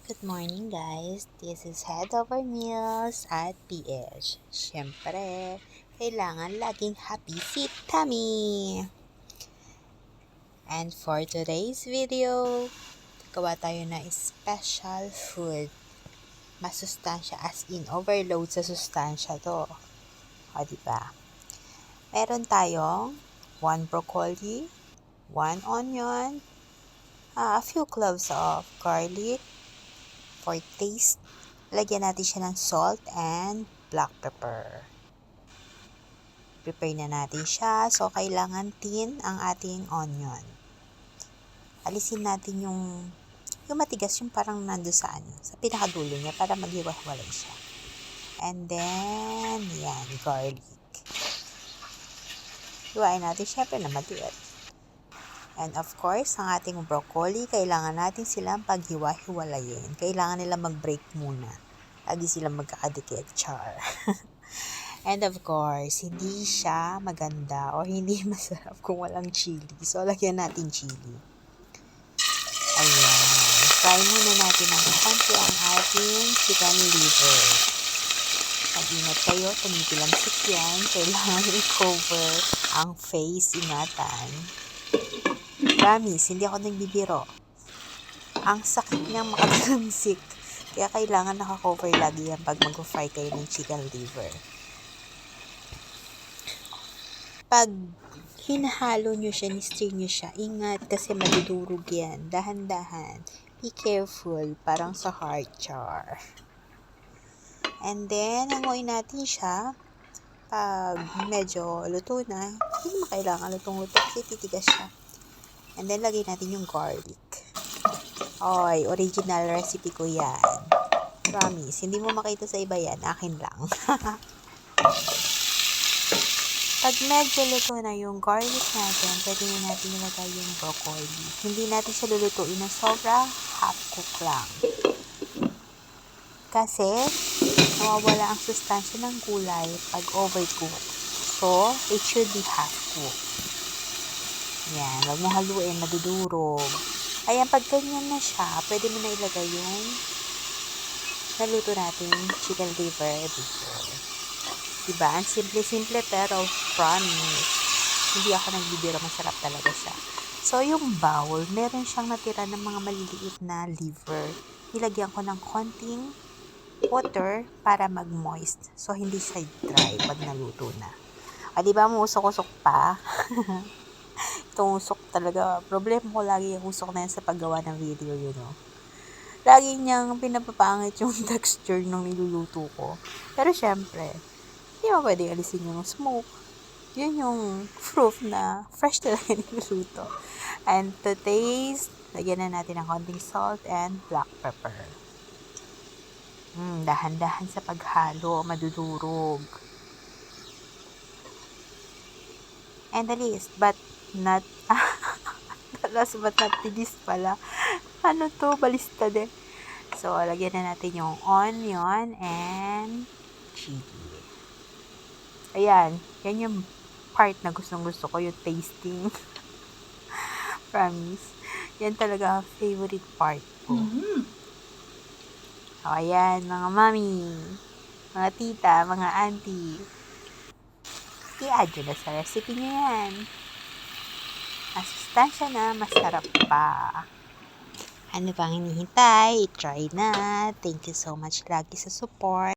Good morning guys, this is Head Over Meals at PH. Siyempre, kailangan laging happy si Tammy! And for today's video, gawa tayo na special food. Masustansya, as in overload sa sustansya to. O diba? Meron tayong 1 broccoli, 1 onion, a few cloves of garlic. For taste, lagyan natin siya ng salt and black pepper. Prepare na natin siya. So, kailangan tin ang ating onion. Alisin natin yung matigas, yung parang nando sa pinakadulo niya para maghiwa-hiwalay siya. And then, yan, garlic. Hiwain natin syempre na maliit. And of course, ang ating broccoli, kailangan natin silang paghiwa-hiwalayin. Kailangan nila mag-break muna. Lagi silang magkakadikit, char. And of course, hindi siya maganda o hindi masarap kung walang chili. So, lagyan natin chili. Ayan. Fry muna natin ng konti ang ating chicken liver. Mag-ingat kayo, tumitilamsik yan. Kailangan i-cover ang face, ingatan. Promise, hindi ako nagbibiro. Ang sakit niyang makatalamsik. Kaya kailangan naka-cover lagi yan pag mag-fry kayo ng chicken liver. Pag hinahalo nyo siya, ni-stir nyo siya, ingat kasi madudurog yan. Dahan-dahan. Be careful. Parang sa heart char. And then, hanguin natin siya. Pag medyo luto na, hindi mo kailangan lutong-luto kasi titigas siya. And then, lagay natin yung garlic. Oy, original recipe ko yan. Promise, hindi mo makita sa iba yan. Akin lang. Pag medyo luto na yung garlic natin, pwede na natin ilagay yung broccoli. Hindi natin siya lulutuin ng sobra, half cook lang. Kasi, nawawala ang sustansya ng gulay pag overcook. So, it should be half cook. Yan, wag mo haluin, madudurog. Ayan, pag ganyan na siya, pwede mo na ilagay yung naluto natin chicken liver before. Diba? Ang simple-simple pero promise, hindi ako nagbibiro, masarap talaga siya. So, yung bowl, meron siyang natira ng mga maliliit na liver. Nilagyan ko ng konting water para mag-moist. So, hindi siya dry pag naluto na. O, diba, musok-usok pa? Itong usok talaga. Problema ko lagi yung usok na yan sa paggawa ng video, you know. Lagi niyang pinapapangit yung texture ng niluluto ko. Pero syempre, hindi mo pwede alisin yung smoke. Yun yung proof na fresh talaga niluluto. And to taste, lagyan na natin ng konting salt and black pepper. Dahan-dahan sa paghalo, madudurog. And the least, but not, last but not the least pala. Ano to? Balista din. So, lagyan na natin yung onion and chili. Ayan. Yan yung part na gustong-gusto ko, yung tasting. Promise. Yan talaga favorite part ko. So, ayan, mga mami, mga tita, mga auntie. I-add nyo na sa recipe nyo yan. Masustansya na, masarap pa. Ano pang hinihintay? I-try na. Thank you so much lagi sa support.